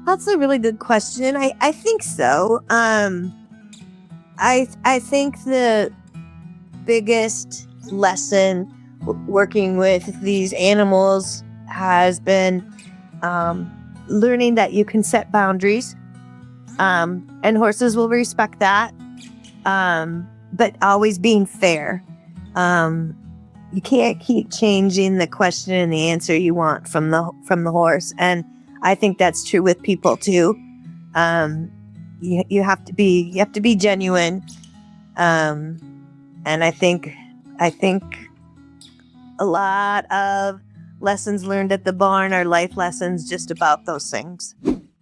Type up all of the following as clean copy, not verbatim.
That's a really good question. I think so. I think the biggest lesson working with these animals has been learning that you can set boundaries, and horses will respect that. But always being fair. You can't keep changing the question and the answer you want from the horse, and I think that's true with people too. You have to be genuine, and I think a lot of lessons learned at the barn are life lessons just about those things.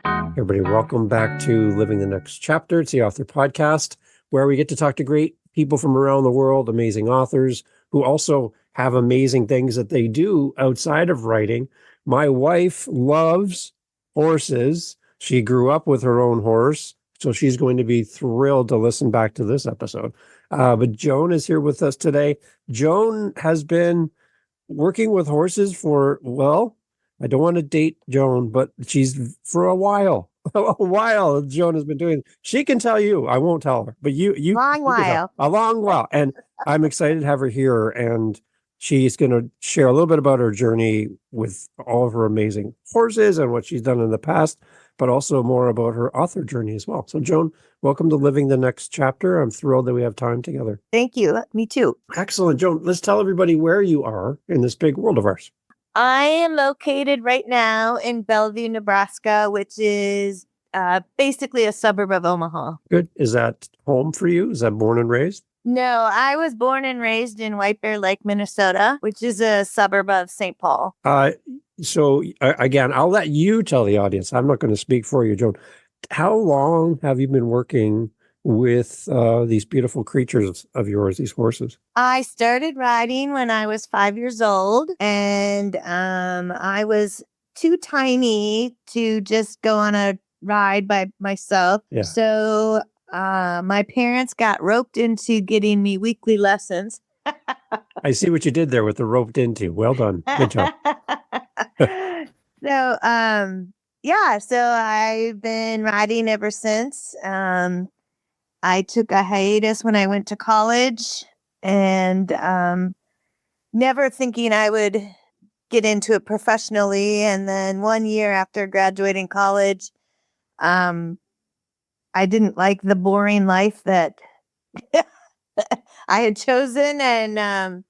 Everybody, welcome back to Living the Next Chapter. It's the Author Podcast, where we get to talk to great people from around the world, amazing authors who also have amazing things that they do outside of writing. My wife loves horses. She grew up with her own horse, so she's going to be thrilled to listen back to this episode. But Joan is here with us today. Joan has been working with horses for, well, I don't want to date Joan, but she's for a while. Joan has been doing. She can tell you. I won't tell her, but you a long while. And I'm excited to have her here. And she's going to share a little bit about her journey with all of her amazing horses and what she's done in the past, but also more about her author journey as well. So, Joan, welcome to Living the Next Chapter. I'm thrilled that we have time together. Thank you. Me too. Excellent. Joan, let's tell everybody where you are in this big world of ours. I am located right now in Bellevue, Nebraska, which is basically a suburb of Omaha. Good. Is that home for you? Is that born and raised? No, I was born and raised in White Bear Lake, Minnesota, which is a suburb of St. Paul. So again, I'll let you tell the audience. I'm not going to speak for you, Joan. How long have you been working with these beautiful creatures of yours, these horses? I started riding when I was 5 years old, and I was too tiny to just go on a ride by myself. Yeah. So my parents got roped into getting me weekly lessons. I see what you did there with the roped into. Well done. Good job. So, so I've been riding ever since. I took a hiatus when I went to college, and never thinking I would get into it professionally. And then 1 year after graduating college, I didn't like the boring life that I had chosen, and a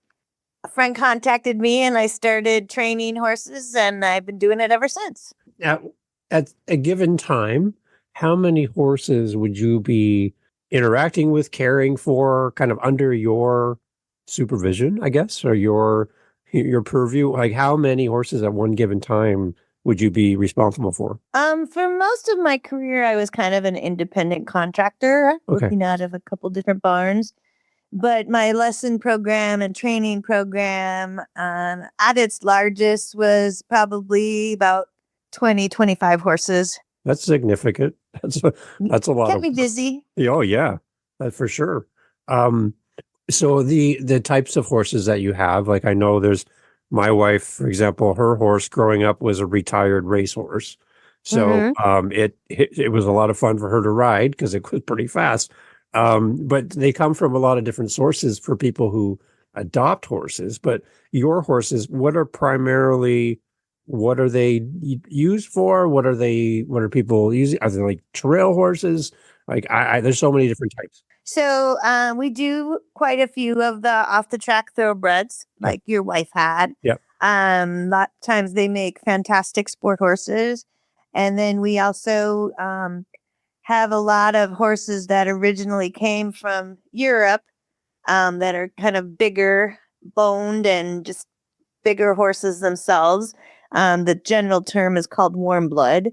friend contacted me, and I started training horses, and I've been doing it ever since. Now, at a given time, how many horses would you be interacting with, caring for, kind of under your supervision, I guess, or your purview? Like, how many horses at one given time would you be responsible for? For most of my career, I was kind of an independent contractor, working out of a couple different barns. But my lesson program and training program, at its largest, was probably about 20, 25 horses. That's significant. That's a lot. Kept me busy. Oh yeah, that's for sure. So the types of horses that you have, like I know there's my wife, for example, her horse growing up was a retired racehorse. So it was a lot of fun for her to ride because it was pretty fast. But they come from a lot of different sources for people who adopt horses. But your horses, what are they used for? What are people using? Are they like trail horses? Like there's so many different types. So we do quite a few of the off the track thoroughbreds, like your wife had. Yep. A lot of times they make fantastic sport horses. And then we also have a lot of horses that originally came from Europe that are kind of bigger boned and just bigger horses themselves. The general term is called warmblood.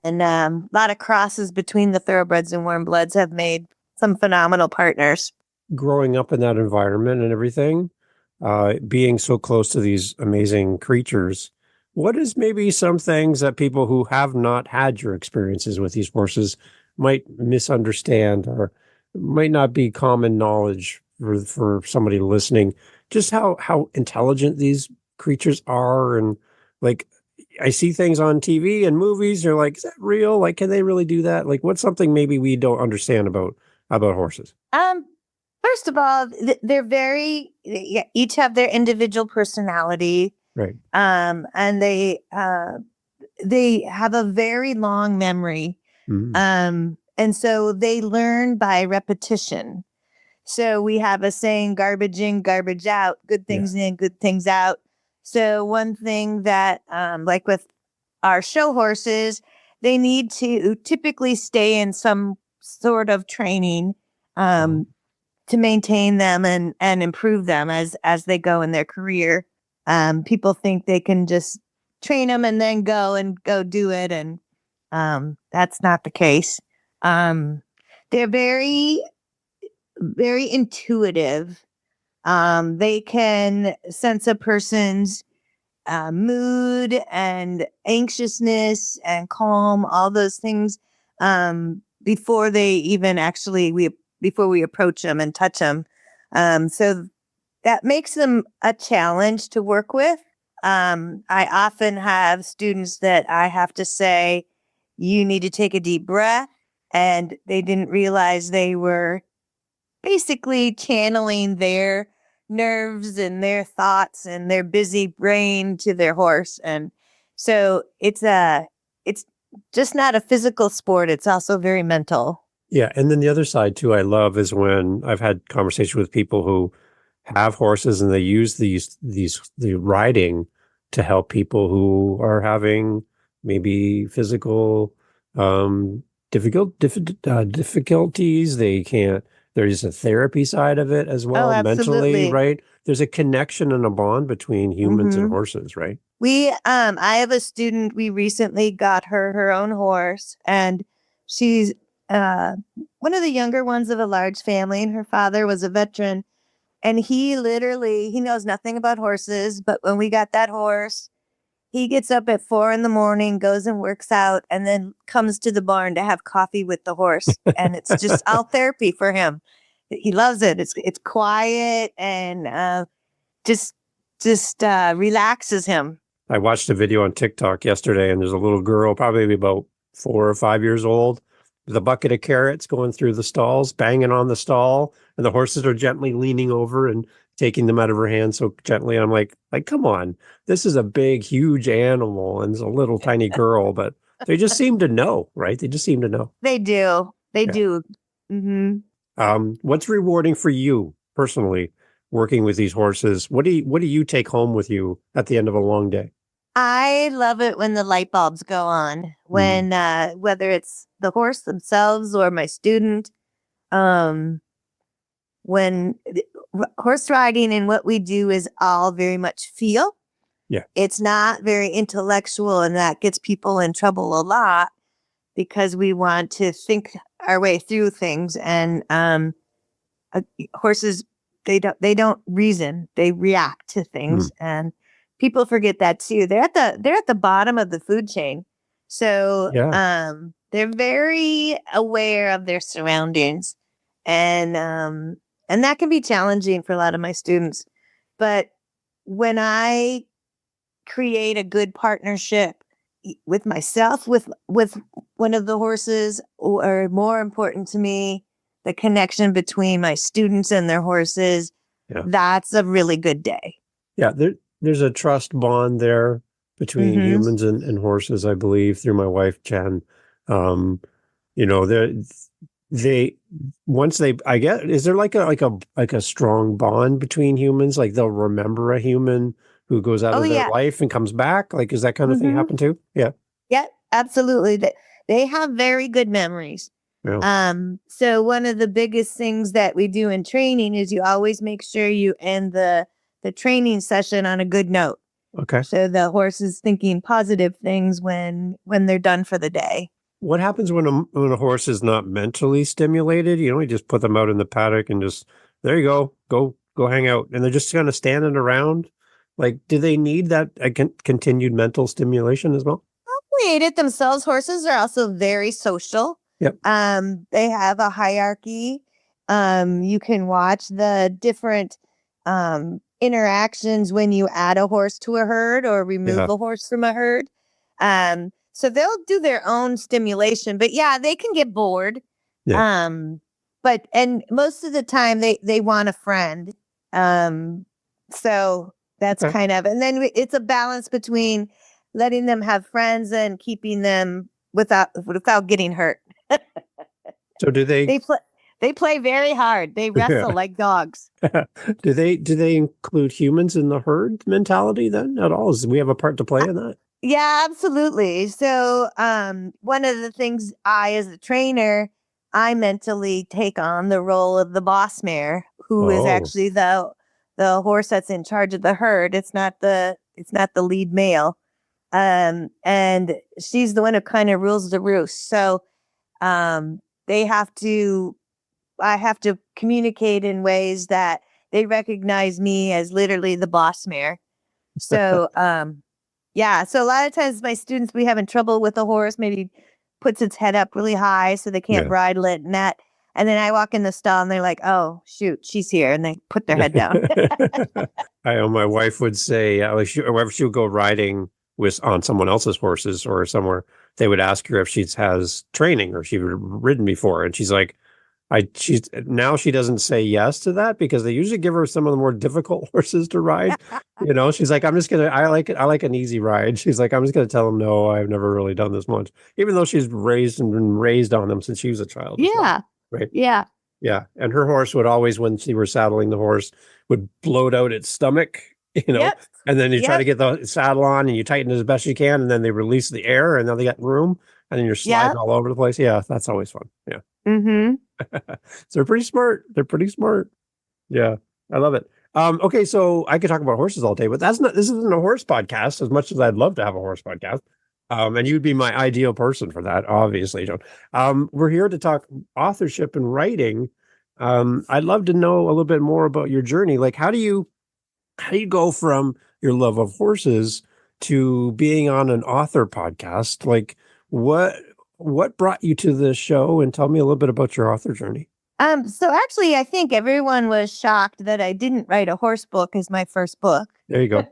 And a lot of crosses between the thoroughbreds and warmbloods have made some phenomenal partners. Growing up in that environment and everything, being so close to these amazing creatures, what is maybe some things that people who have not had your experiences with these horses might misunderstand or might not be common knowledge for somebody listening? Just how intelligent these creatures are, and like I see things on TV and movies. You're like, is that real? Like, can they really do that? Like, what's something maybe we don't understand about horses? First of all, they're each have their individual personality. Right. And they have a very long memory. And so they learn by repetition. So we have a saying, garbage in, garbage out, good things in, good things out. So one thing that, like with our show horses, they need to typically stay in some sort of training, to maintain them and improve them as they go in their career. People think they can just train them and then go do it. And that's not the case. They're very, very intuitive. They can sense a person's mood and anxiousness and calm, all those things, before they even before we approach them and touch them. So that makes them a challenge to work with. I often have students that I have to say, you need to take a deep breath. And they didn't realize they were basically channeling their nerves and their thoughts and their busy brain to their horse. And so it's just not a physical sport. It's also very mental. Yeah. And then the other side too, I love is when I've had conversations with people who have horses and they use the riding to help people who are having maybe physical, difficulties. There's a therapy side of it as well, mentally, right? There's a connection and a bond between humans and horses, right? I have a student, we recently got her own horse, and she's one of the younger ones of a large family, and her father was a veteran, and he knows nothing about horses, but when we got that horse, he gets up at 4 a.m, goes and works out, and then comes to the barn to have coffee with the horse. And it's just all therapy for him. He loves it. It's quiet and just relaxes him. I watched a video on TikTok yesterday, and there's a little girl, probably about 4 or 5 years old, with a bucket of carrots going through the stalls, banging on the stall, and the horses are gently leaning over and taking them out of her hand so gently. And I'm like, come on, this is a big, huge animal and it's a little tiny girl, but they just seem to know, right? They just seem to know. They do. They do. Mm-hmm. What's rewarding for you personally working with these horses? What do you take home with you at the end of a long day? I love it when the light bulbs go on, when whether it's the horse themselves or my student, when horse riding and what we do is all very much feel. Yeah. It's not very intellectual, and that gets people in trouble a lot because we want to think our way through things. And horses, they don't reason, they react to things. And people forget that too. They're at the bottom of the food chain. So they're very aware of their surroundings. And that can be challenging for a lot of my students. But when I create a good partnership with myself, with one of the horses, or more important to me, the connection between my students and their horses, that's a really good day. Yeah, there's a trust bond there between humans and horses, I believe, through my wife, Jen. I guess, is there like a strong bond between humans? Like they'll remember a human who goes out of their life and comes back? Like, is that kind of thing happen too? Yeah. Yeah, absolutely. They have very good memories. Yeah. So one of the biggest things that we do in training is you always make sure you end the training session on a good note. Okay. So the horse is thinking positive things when they're done for the day. What happens when a horse is not mentally stimulated? You just put them out in the paddock and just, there you go hang out. And they're just kind of standing around. Like, do they need that continued mental stimulation as well? They'll create it themselves. Horses are also very social. Yep. They have a hierarchy. You can watch the different interactions when you add a horse to a herd or remove a horse from a herd. So they'll do their own stimulation, but yeah, they can get bored. Yeah. And most of the time they want a friend. So that's Okay. kind of, and then it's a balance between letting them have friends and keeping them without getting hurt. So do they, They play very hard. They wrestle yeah. like dogs. do they include humans in the herd mentality then at all? Do we have a part to play in that? Yeah, absolutely. So, one of the things as a trainer, I mentally take on the role of the boss mare, who is Oh, actually the horse that's in charge of the herd. It's not the lead male. And she's the one who kind of rules the roost. So, they have to I have to communicate in ways that they recognize me as literally the boss mare. So, yeah. So a lot of times my students, we having trouble with the horse, maybe puts its head up really high so they can't yeah. bridle it and that. And then I walk in the stall and they're like, oh, shoot, she's here. And they put their head down. I know my wife would say, like whenever she would go riding on someone else's horses or somewhere, they would ask her if she has training or she'd ridden before. And she's like, she doesn't say yes to that because they usually give her some of the more difficult horses to ride. She's like, I like an easy ride. She's like, I'm just gonna tell them no, I've never really done this much, even though she's been raised on them since she was a child as well. Yeah. Right. Yeah. Yeah. And her horse would always, when she were saddling the horse, would bloat out its stomach, Yep. and then you try to Yep. get the saddle on and you tighten it as best you can, and then they release the air and then they got room and then you're sliding Yep. all over the place. Yeah, that's always fun. Yeah. Mm-hmm. So they're pretty smart. They're pretty smart. Yeah. I love it. Okay, so I could talk about horses all day, but this isn't a horse podcast as much as I'd love to have a horse podcast. And you'd be my ideal person for that, obviously, Joan. We're here to talk authorship and writing. I'd love to know a little bit more about your journey. Like, how do you go from your love of horses to being on an author podcast? Like, what brought you to this show? And tell me a little bit about your author journey. So actually, I think everyone was shocked that I didn't write a horse book as my first book. There you go.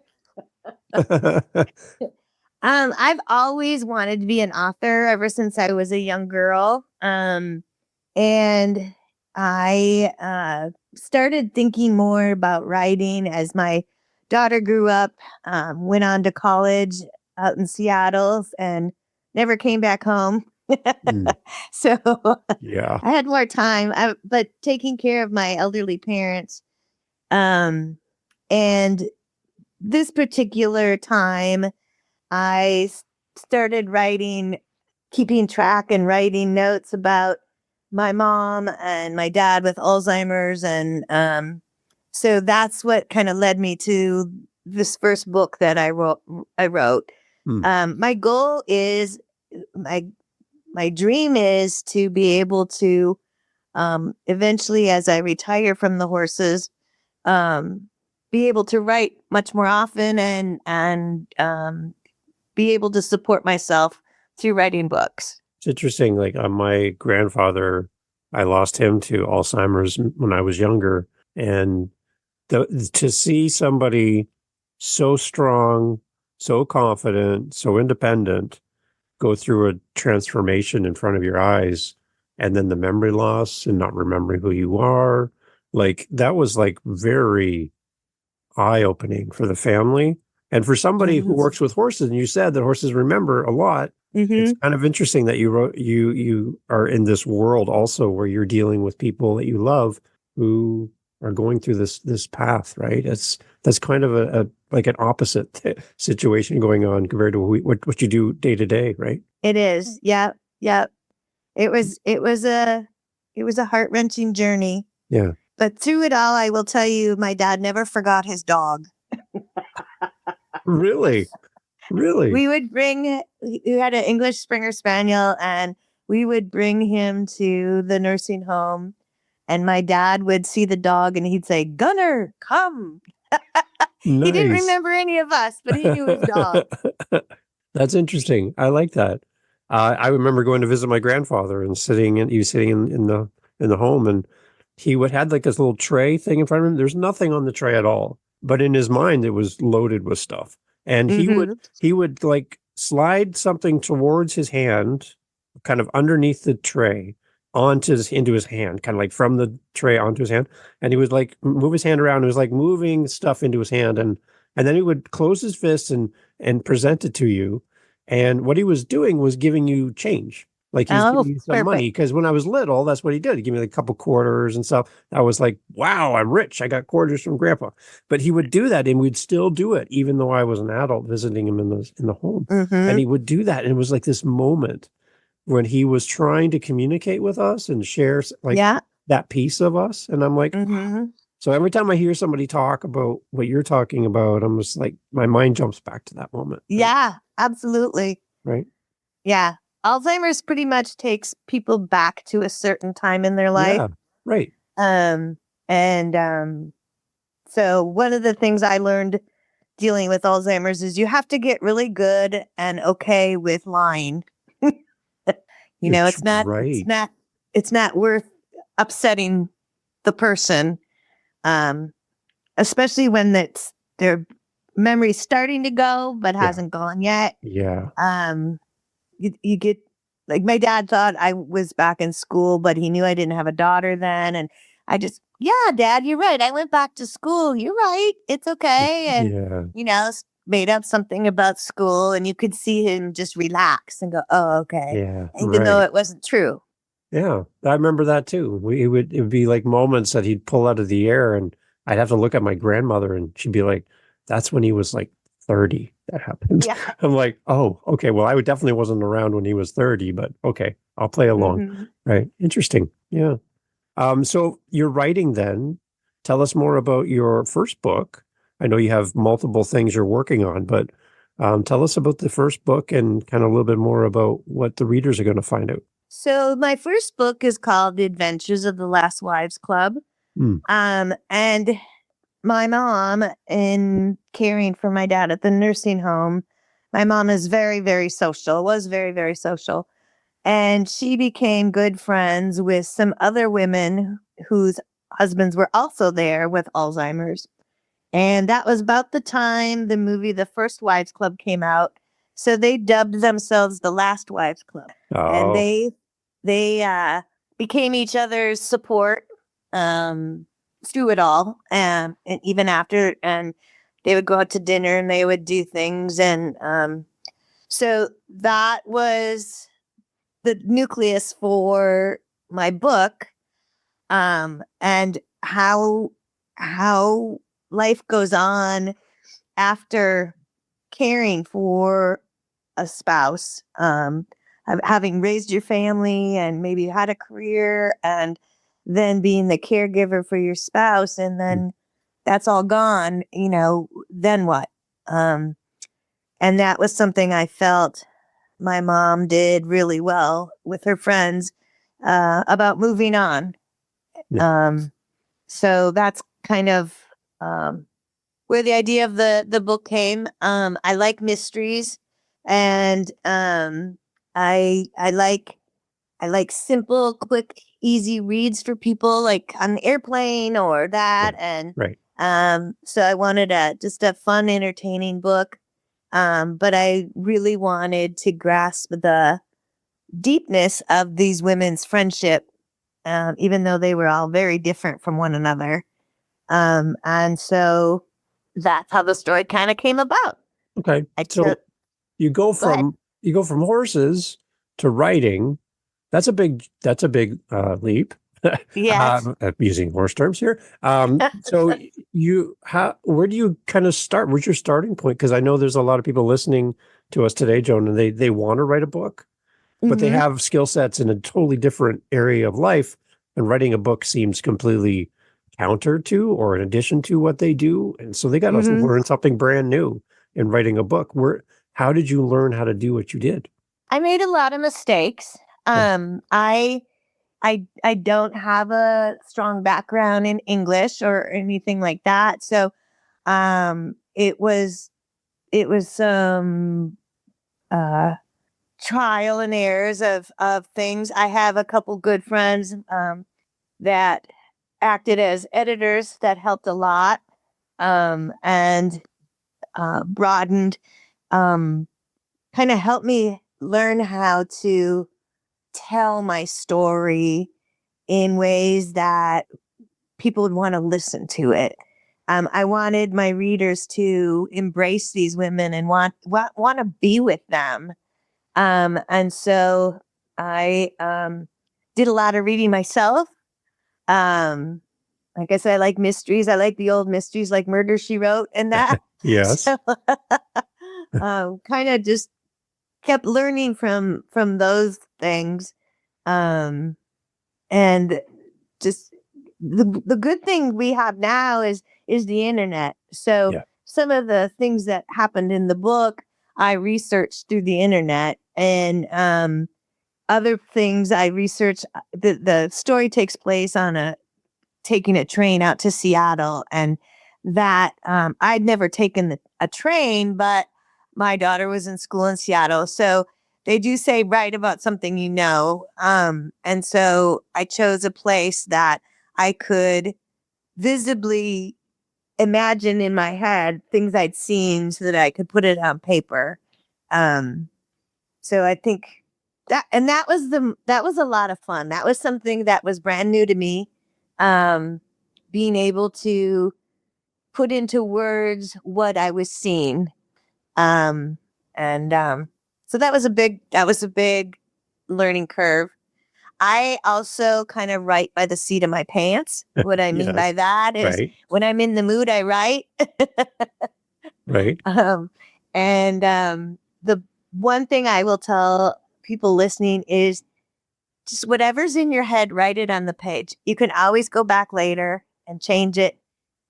I've always wanted to be an author ever since I was a young girl. And I started thinking more about writing as my daughter grew up, went on to college out in Seattle and never came back home. So Yeah. I had more time, but taking care of my elderly parents. And this particular time, I started keeping track and writing notes about my mom and my dad with Alzheimer's. And so that's what kind of led me to this first book that I wrote. My goal is, my dream is to be able to eventually, as I retire from the horses, be able to write much more often and be able to support myself through writing books. It's interesting. Like my grandfather, I lost him to Alzheimer's when I was younger. And to see somebody so strong, so confident, so independent, go through a transformation in front of your eyes, and then the memory loss and not remembering who you are, like that was like very eye-opening for the family. And for somebody who works with horses, and you said that horses remember a lot, it's kind of interesting that you are in this world also where you're dealing with people that you love who are going through this path, right? That's kind of a like an opposite situation going on compared to what you do day to day, right? It is. Yeah. Yeah. It was a heart-wrenching journey. Yeah. But through it all, I will tell you, my dad never forgot his dog. Really? We had an English Springer Spaniel, and we would bring him to the nursing home, and my dad would see the dog and he'd say, "Gunner, come." Nice. He didn't remember any of us, but he knew his dog. That's interesting. I like that. I remember going to visit my grandfather and he was sitting in the home, and he had like this little tray thing in front of him. There's nothing on the tray at all, but in his mind, it was loaded with stuff. And he would like slide something towards his hand, kind of underneath the tray, into his hand, kind of like from the tray onto his hand. And he would like move his hand around. It was like moving stuff into his hand. And then he would close his fist and present it to you. And what he was doing was giving you change. Like he's giving you some money. Because when I was little, that's what he did. He gave me like a couple quarters and stuff. I was like, wow, I'm rich. I got quarters from grandpa. But he would do that and we'd still do it, even though I was an adult visiting him in the home. And he would do that. And it was like this moment when he was trying to communicate with us and share like that piece of us. And I'm like, wow. So every time I hear somebody talk about what you're talking about, I'm just like, my mind jumps back to that moment. Right? Yeah, absolutely. Right. Yeah. Alzheimer's pretty much takes people back to a certain time in their life. Yeah, right. So one of the things I learned dealing with Alzheimer's is you have to get really good and okay with lying. It's not worth upsetting the person, especially when their memory's starting to go but hasn't gone yet. Yeah. You get, like, my dad thought I was back in school, but he knew I didn't have a daughter then, and I just, Dad, you're right. I went back to school. You're right. It's okay. And made up something about school, and you could see him just relax and go, oh, okay. Yeah. Even though it wasn't true. Yeah. I remember that too. It would be like moments that he'd pull out of the air, and I'd have to look at my grandmother and she'd be like, that's when he was like 30 that happened. Yeah. I'm like, oh, okay. Well, I definitely wasn't around when he was 30, but okay, I'll play along. Right. Interesting. Yeah. So you're writing then. Tell us more about your first book. I know you have multiple things you're working on, but tell us about the first book and kind of a little bit more about what the readers are going to find out. So my first book is called The Adventures of the Last Wives Club. And my mom, in caring for my dad at the nursing home, my mom is very, very social, was very, very social. And she became good friends with some other women whose husbands were also there with Alzheimer's. And that was about the time the movie The First Wives Club came out. So they dubbed themselves the Last Wives Club. Oh. And they became each other's support through it all. And even after, and they would go out to dinner and they would do things. And so that was the nucleus for my book, and how life goes on after caring for a spouse, having raised your family and maybe had a career, and then being the caregiver for your spouse, and then that's all gone, then what? And that was something I felt my mom did really well with her friends about moving on. Yeah. So that's kind of where the idea of the book came. I like mysteries, and I like simple, quick, easy reads for people, like on an airplane or that. And so I wanted just a fun, entertaining book. But I really wanted to grasp the deepness of these women's friendship, even though they were all very different from one another. And so that's how the story kind of came about. Okay. So you go from horses to writing. That's a big leap. Yes. Using horse terms here. So where do you kind of start? Where's your starting point? Because I know there's a lot of people listening to us today, Joan, and they want to write a book, but they have skill sets in a totally different area of life. And writing a book seems completely counter to or in addition to what they do. And so they got to learn something brand new in writing a book. How did you learn how to do what you did? I made a lot of mistakes. I don't have a strong background in English or anything like that. So it was some trial and errors of things. I have a couple good friends that acted as editors that helped a lot, and broadened kind of helped me learn how to tell my story in ways that people would want to listen to it. I wanted my readers to embrace these women and want to be with them. And so I did a lot of reading myself. Um, like I said, I like mysteries. I like the old mysteries like Murder, She Wrote and that. Yes. So kind of just kept learning from those things. Um, and just the good thing we have now is the internet. So Yeah. some of the things that happened in the book I researched through the internet, and other things I researched. The story takes place on taking a train out to Seattle, and that I'd never taken a train, but my daughter was in school in Seattle, so they do say write about something you know. And so I chose a place that I could visibly imagine in my head things I'd seen so that I could put it on paper. Um, so I think that was a lot of fun. That was something that was brand new to me. Um, Being able to put into words what I was seeing. Um, and so that was a big learning curve. I also kind of write by the seat of my pants. What I mean by Yes. that is Right. when I'm in the mood, I write. Right. um, and the one thing I will tell people listening is just whatever's in your head, write it on the page. You can always go back later and change it.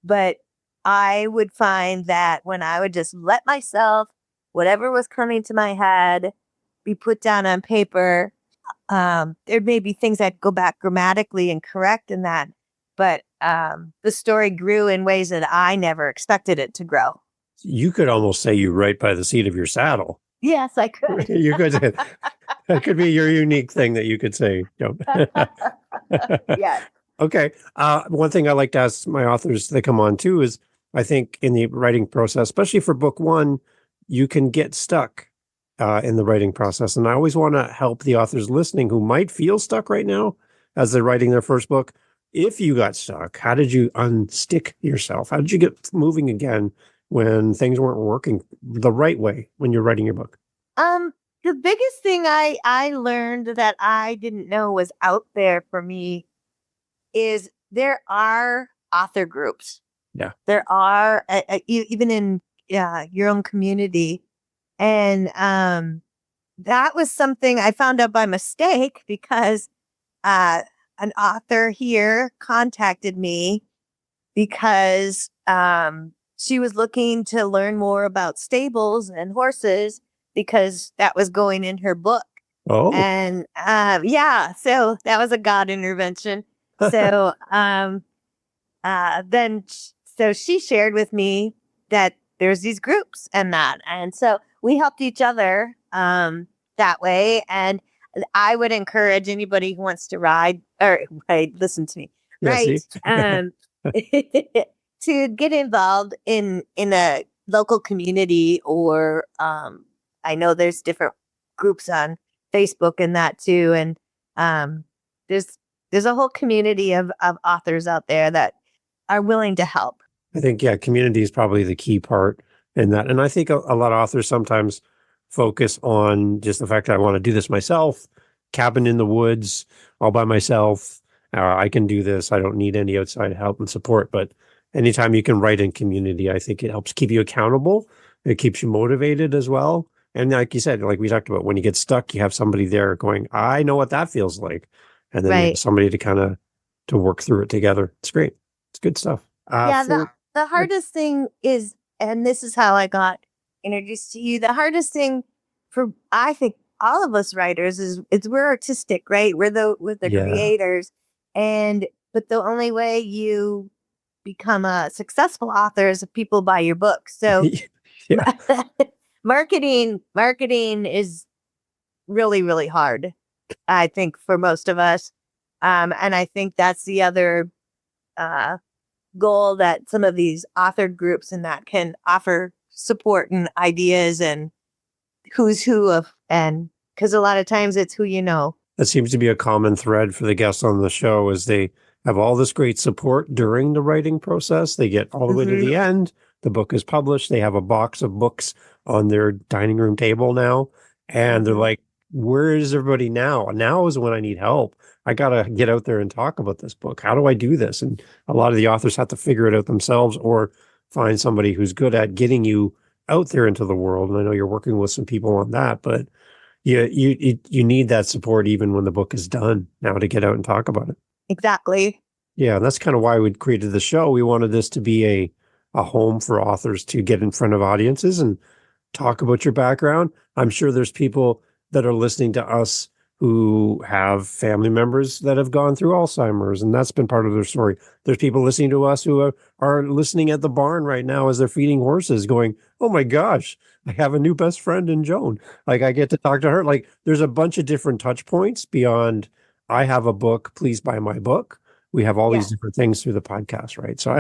But I would find that when I would just let myself, whatever was coming to my head, be put down on paper, there may be things I'd go back grammatically and correct in that. But the story grew in ways that I never expected it to grow. You could almost say you write by the seat of your saddle. Yes, I could. You could say that could be your unique thing that you could say. Yes. Okay. One thing I like to ask my authors that come on too is I think in the writing process, especially for book one, you can get stuck in the writing process. And I always want to help the authors listening who might feel stuck right now as they're writing their first book. If you got stuck, how did you unstick yourself? How did you get moving again when things weren't working the right way when you're writing your book? The biggest thing I learned that I didn't know was out there for me is there are author groups. Yeah. There are even in your own community, and that was something I found out by mistake because uh, an author here contacted me because she was looking to learn more about stables and horses because that was going in her book. Oh, And yeah, so that was a God intervention. So so she shared with me that there's these groups and that. And so we helped each other that way. And I would encourage anybody who wants to ride or listen to me, yeah. See, to get involved in a local community or I know there's different groups on Facebook and that too. And um, there's there's a whole community of authors out there that are willing to help. I think, yeah, community is probably the key part in that. And I think a lot of authors sometimes focus on just the fact that I want to do this myself, cabin in the woods, all by myself. I can do this. I don't need any outside help and support. But anytime you can write in community, I think it helps keep you accountable. It keeps you motivated as well. And like you said, like we talked about, when you get stuck, you have somebody there going, I know what that feels like. And then you have Right. somebody to kind of to work through it together. It's great. It's good stuff. Yeah, For the hardest thing is, and this is how I got introduced to you. The hardest thing for I think all of us writers is we're artistic, right? We're the Yeah. creators, and but the only way you become a successful author is if people buy your book. So Yeah. marketing is really hard. I think for most of us, and I think that's the other uh, goal that some of these authored groups and that can offer support and ideas and who's who of, and because a lot of times it's who you know. That seems to be a common thread for the guests on the show is they have all this great support during the writing process. They get all the way to the end. The book is published. They have a box of books on their dining room table now. And they're like, where is everybody now? Now is when I need help. I got to get out there and talk about this book. How do I do this? And a lot of the authors have to figure it out themselves or find somebody who's good at getting you out there into the world. And I know you're working with some people on that, but you need that support even when the book is done now to get out and talk about it. Exactly. Yeah, and that's kind of why we created the show. We wanted this to be a home for authors to get in front of audiences and talk about your background. I'm sure there's people that are listening to us who have family members that have gone through Alzheimer's, and that's been part of their story. There's people listening to us who are listening at the barn right now as they're feeding horses going, oh my gosh, I have a new best friend in Joan. Like I get to talk to her. Like there's a bunch of different touch points beyond I have a book, please buy my book. We have all these different things through the podcast, right? So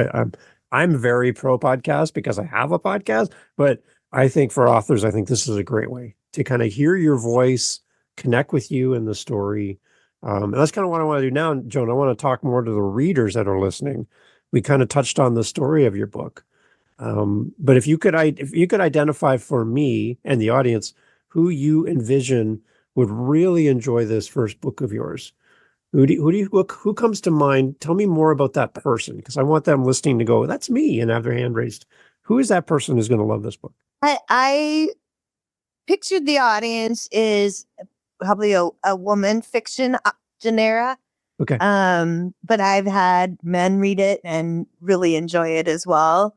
I'm very pro podcast because I have a podcast, but I think for authors, I think this is a great way to kind of hear your voice, connect with you in the story. And that's kind of what I want to do now, Joan. I want to talk more to the readers that are listening. We kind of touched on the story of your book. But if you could identify for me and the audience who you envision would really enjoy this first book of yours, who comes to mind? Tell me more about that person, because I want them listening to go, that's me, and have their hand raised. Who is that person who's going to love this book? I pictured the audience is probably a woman fiction genre. Okay. But I've had men read it and really enjoy it as well.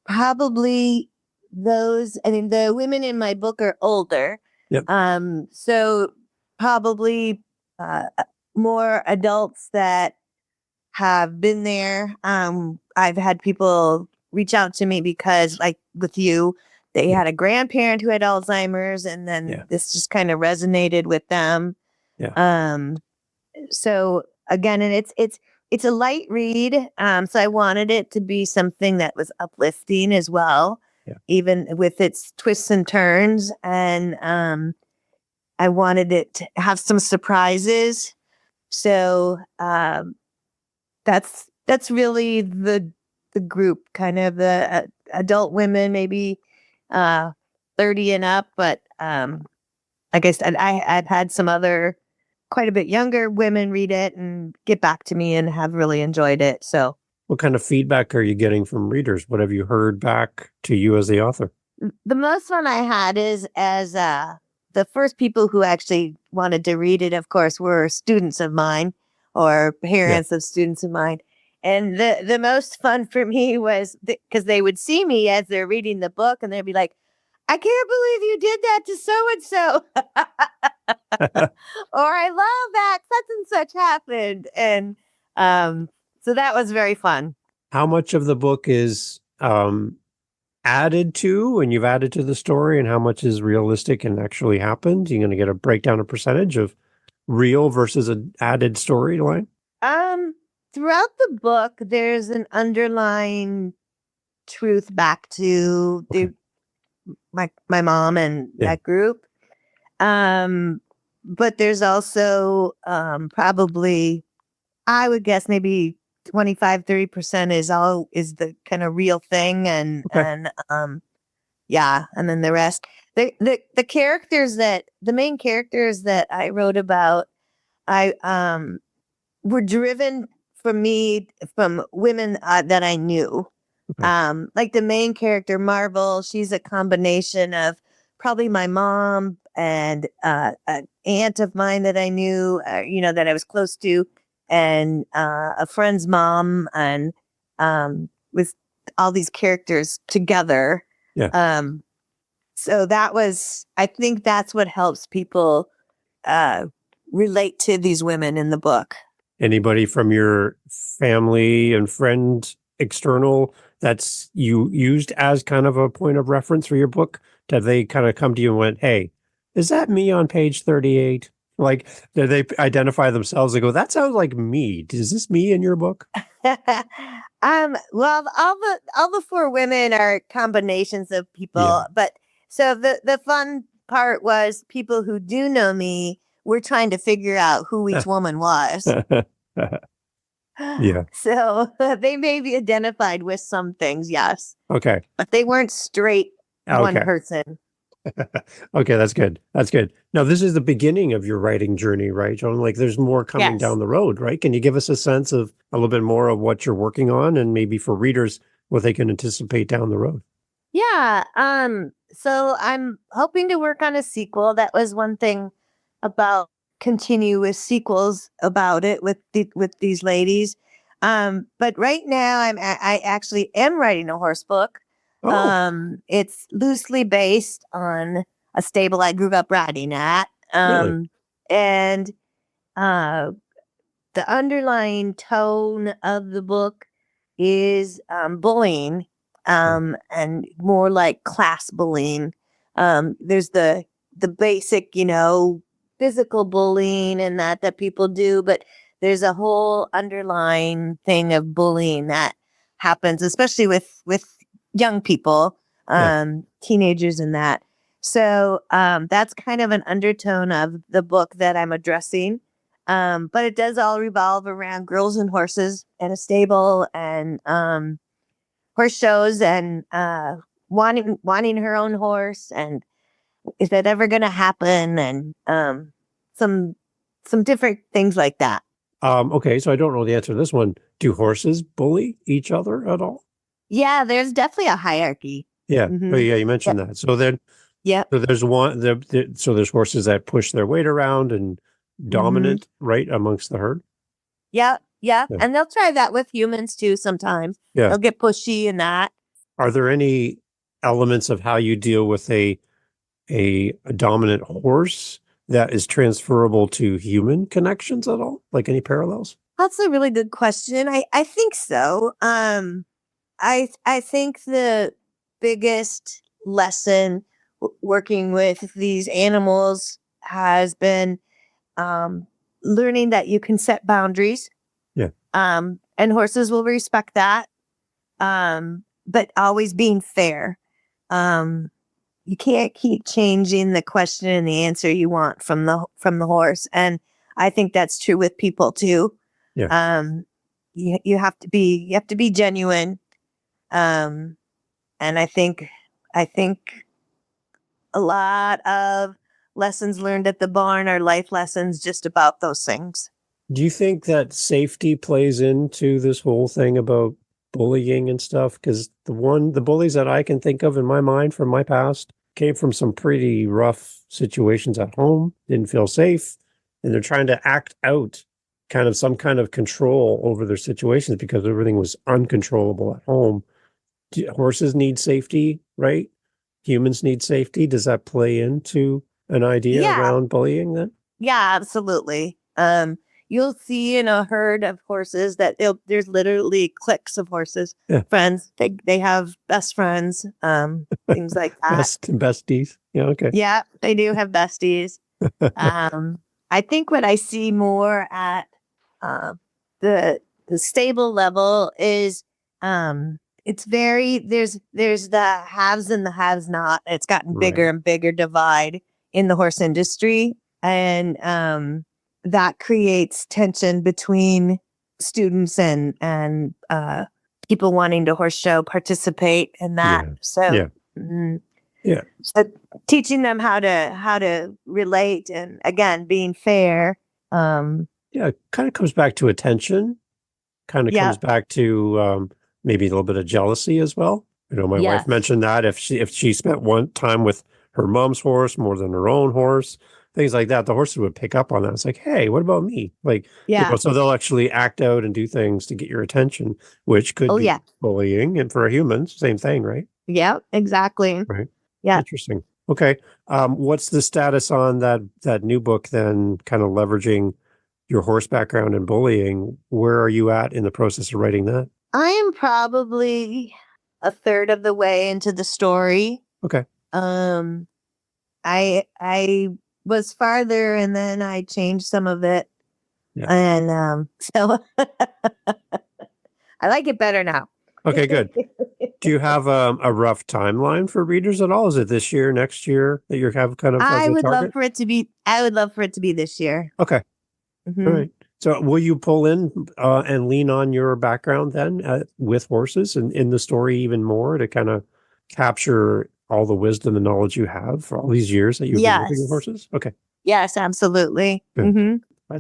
Probably those, I mean, the women in my book are older. Yep. So probably more adults that have been there. I've had people reach out to me because, like with you, they had a grandparent who had Alzheimer's, and then this just kind of resonated with them. Yeah. So again, and it's a light read. So I wanted it to be something that was uplifting as well, even with its twists and turns. And I wanted it to have some surprises. So that's really the group, kind of the adult women, maybe 30 and up. But like I said, I've had some other quite a bit younger women read it and get back to me and have really enjoyed it. So what kind of feedback are you getting from readers? What have you heard back to you as the author? The most fun I had is as the first people who actually wanted to read it, of course, were students of mine or parents of students of mine. And the most fun for me was because they would see me as they're reading the book and they'd be like, I can't believe you did that to so-and-so. Or I love that such and such happened. And so that was very fun. How much of the book is added to, and you've added to the story, and how much is realistic and actually happened? You're going to get a breakdown, a percentage of real versus an added storyline? Throughout the book, there's an underlying truth back to my mom and that group. But there's also probably, I would guess maybe 25-30% is the kind of real thing, and and then the rest. The characters the main characters that I wrote about, were driven from women that I knew. Like the main character, Marvel, she's a combination of probably my mom and an aunt of mine that I knew, that I was close to, and a friend's mom, and with all these characters together. So I think that's what helps people relate to these women in the book. Anybody from your family and friend external that's you used as kind of a point of reference for your book? Did they kind of come to you and went, hey, is that me on page 38? Like, did they identify themselves and go, that sounds like me? Is this me in your book? Well, all the four women are combinations of people, but So the fun part was people who do know me were trying to figure out who each woman was. Yeah. So they may be identified with some things, yes, Okay. but they weren't straight one Okay. person. Okay, that's good. That's good. Now, this is the beginning of your writing journey, right, John? Like there's more coming Yes. down the road, right? Can you give us a sense of a little bit more of what you're working on and maybe for readers what they can anticipate down the road? Yeah. So I'm hoping to work on a sequel. That was one thing about continuous sequels about it with these ladies. But right now I actually am writing a horse book. Oh, It's loosely based on a stable I grew up riding at. really? And uh the underlying tone of the book is bullying, Okay. and more like class bullying. There's the basic, physical bullying and that people do, but there's a whole underlying thing of bullying that happens, especially with young people, Yeah. teenagers, and that. So that's kind of an undertone of the book that I'm addressing. But it does all revolve around girls and horses and a stable and horse shows and wanting her own horse, and is that ever going to happen, and some some different things like that. Okay, so I don't know the answer to this one. Do horses bully each other at all? Yeah, there's definitely a hierarchy. Yeah. Oh, Mm-hmm. yeah, you mentioned Yep. that. So then, Yep. so there's so there's horses that push their weight around and Mm-hmm. dominant, right, amongst the herd. Yeah. Yeah. Yeah. And they'll try that with humans too sometimes. Yeah. They'll get pushy and that. Are there any elements of how you deal with a dominant horse that is transferable to human connections at all? Like any parallels? That's a really good question. I think so. I think the biggest lesson working with these animals has been um, learning that you can set boundaries, Yeah. and horses will respect that. But always being fair. Um, you can't keep changing the question and the answer you want from the horse, and I think that's true with people too. Yeah. You have to be genuine. Um, and I think a lot of lessons learned at the barn are life lessons just about those things. Do you think that safety plays into this whole thing about bullying and stuff? Because the bullies that I can think of in my mind from my past came from some pretty rough situations at home, didn't feel safe, and they're trying to act out kind of some kind of control over their situations because everything was uncontrollable at home. Horses need safety, right? Humans need safety. Does that play into an idea Yeah, around bullying then? yeah, absolutely. You'll see in a herd of horses that there's literally cliques of horses, Yeah. friends. They have best friends, things like that. Besties. Yeah, okay. Yeah, they do have besties. Um, I think what I see more at uh, the stable level is it's very there's the haves and the haves not. It's gotten bigger Right. and bigger divide in the horse industry, and that creates tension between students and people wanting to horse show participate in that. Yeah. So. Yeah. mm, Yeah. so teaching them how to relate, and again being fair. Yeah. It kind of comes back to attention, kind of Yeah. comes back to maybe a little bit of jealousy as well. You know, my wife Yes. mentioned that if she spent one time with her mom's horse more than her own horse, things like that, the horses would pick up on that. It's like, hey, what about me? Like, Yeah. so they'll actually act out and do things to get your attention, which could Oh be yeah. bullying. And for humans, same thing, right? Yeah. Exactly. Right. Yeah. Interesting. Okay. What's the status on that new book then, kind of leveraging your horse background and bullying? Where are you at in the process of writing that? I am probably a third of the way into the story. Okay. Um, I was farther, and then I changed some of it, Yeah. and so I like it better now. Okay, good. Do you have a rough timeline for readers at all? Is it this year, next year that you have kind of as I a would love target? for it to be. I would love for it to be this year. Okay. All Hmm. right. So will you pull in and lean on your background then with horses and in the story even more to kind of capture all the wisdom and knowledge you have for all these years that you've been living with Yes. horses? Okay. Yes, absolutely. Good. Hmm. I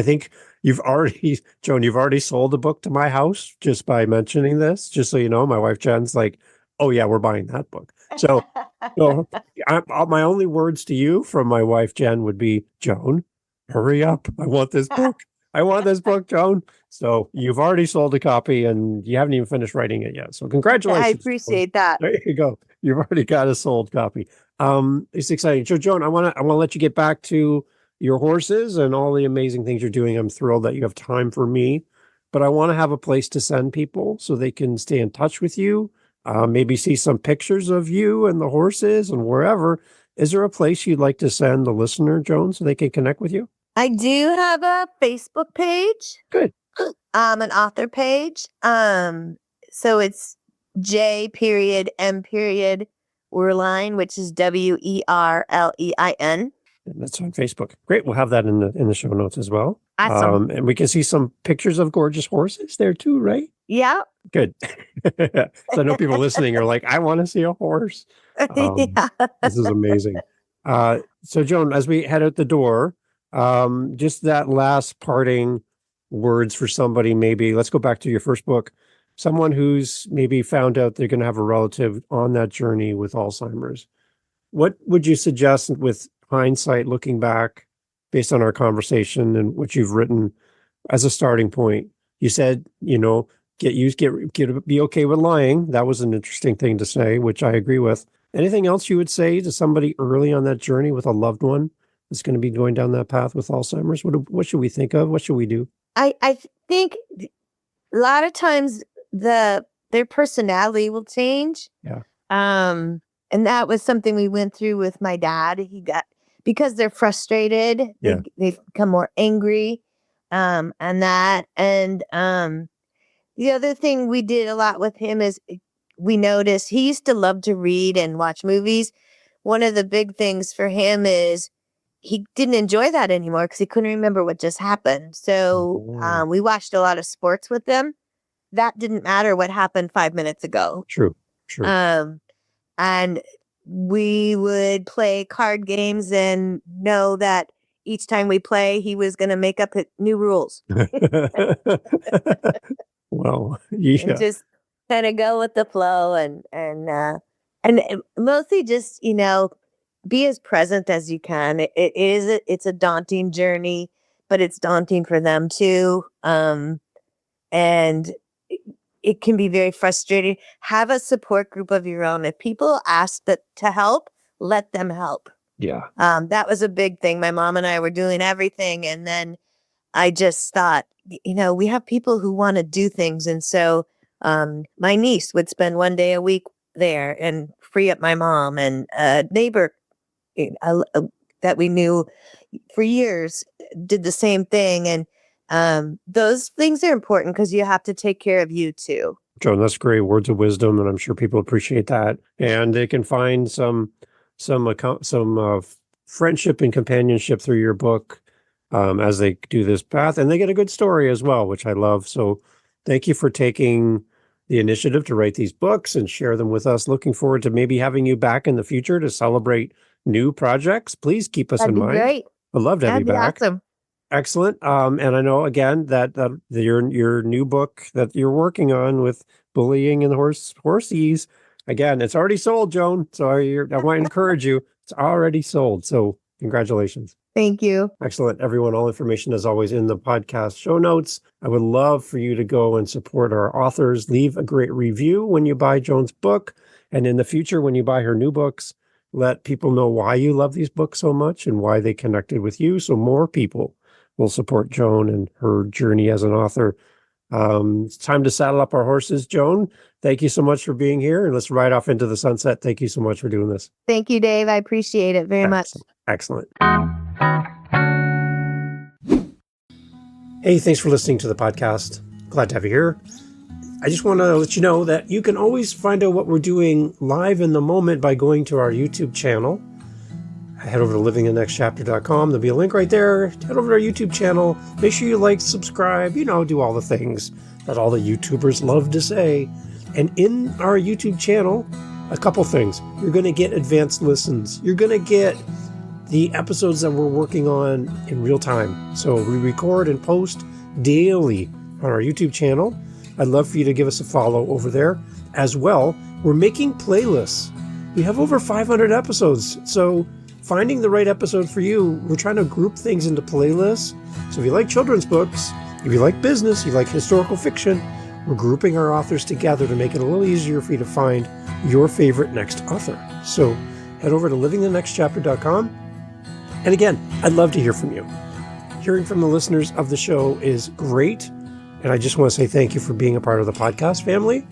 think Joan, you've already sold a book to my house just by mentioning this. Just so you know, my wife Jen's like, "Oh yeah, we're buying that book." So my only words to you from my wife Jen would be, "Joan, hurry up! I want this book. I want this book, Joan." So you've already sold a copy, and you haven't even finished writing it yet. So I congratulations, Joan. appreciate that. There you go. You've already got a sold copy. It's exciting. So, Joan, I want to let you get back to your horses and all the amazing things you're doing. I'm thrilled that you have time for me, but I want to have a place to send people so they can stay in touch with you, maybe see some pictures of you and the horses and wherever. Is there a place you'd like to send the listener, Joan, so they can connect with you? I do have a Facebook page, Good. an author page. So it's J period M period Werlein, which is Werlein. And that's on Facebook. Great. We'll have that in the show notes as well. Awesome. And we can see some pictures of gorgeous horses there too, right? Yeah. Good. So I know people listening are like, I want to see a horse. Yeah. This is amazing. So Joan, as we head out the door, just that last parting words for somebody, maybe let's go back to your first book, someone who's maybe found out they're going to have a relative on that journey with Alzheimer's. What would you suggest with hindsight, looking back based on our conversation and what you've written as a starting point? You said, be okay with lying. That was an interesting thing to say, which I agree with. Anything else you would say to somebody early on that journey with a loved one that's going to be going down that path with Alzheimer's? What should we think of? What should we do? I think a lot of times their personality will change. Yeah. And that was something we went through with my dad. Because they're frustrated, Yeah. they become more angry, and that. And the other thing we did a lot with him is we noticed he used to love to read and watch movies. One of the big things for him is he didn't enjoy that anymore because he couldn't remember what just happened. So we watched a lot of sports with them. That didn't matter what happened 5 minutes ago. True. And we would play card games and know that each time we play, he was going to make up new rules. Well, yeah. And just kind of go with the flow and mostly just, be as present as you can. It's a daunting journey, but it's daunting for them too. And it can be very frustrating. Have a support group of your own. If people ask to help, let them help. Yeah. That was a big thing. My mom and I were doing everything. And then I just thought, we have people who want to do things. And so my niece would spend one day a week there and free up my mom, and a neighbor that we knew for years did the same thing. And those things are important because you have to take care of you too. Joan, that's great words of wisdom, and I'm sure people appreciate that. And they can find some friendship and companionship through your book as they do this path, and they get a good story as well, which I love. So, thank you for taking the initiative to write these books and share them with us. Looking forward to maybe having you back in the future to celebrate new projects. Please keep us in mind. Great. I'd love to have you back. Awesome. Excellent. And I know again that your new book that you're working on with bullying and horsies, again, it's already sold, Joan. So I want to encourage you. It's already sold. So congratulations. Thank you. Excellent. Everyone, all information is always in the podcast show notes. I would love for you to go and support our authors. Leave a great review when you buy Joan's book. And in the future, when you buy her new books, let people know why you love these books so much and why they connected with you. So more people will support Joan and her journey as an author. It's time to saddle up our horses. Joan, thank you so much for being here. And let's ride off into the sunset. Thank you so much for doing this. Thank you, Dave. I appreciate it very much. Excellent. Hey, thanks for listening to the podcast. Glad to have you here. I just want to let you know that you can always find out what we're doing live in the moment by going to our YouTube channel. Head over to livingthenextchapter.com. There'll be a link right there. Head over to our YouTube channel. Make sure you like, subscribe, do all the things that all the YouTubers love to say. And in our YouTube channel, a couple things. You're going to get advanced listens. You're going to get the episodes that we're working on in real time. So we record and post daily on our YouTube channel. I'd love for you to give us a follow over there. As well, we're making playlists. We have over 500 episodes. So finding the right episode for you, we're trying to group things into playlists. So if you like children's books, if you like business, you like historical fiction, we're grouping our authors together to make it a little easier for you to find your favorite next author. So head over to livingthenextchapter.com. And again, I'd love to hear from you. Hearing from the listeners of the show is great. And I just want to say thank you for being a part of the podcast family.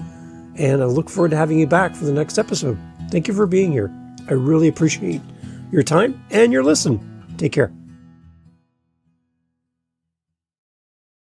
And I look forward to having you back for the next episode. Thank you for being here. I really appreciate your time and your listen. Take care.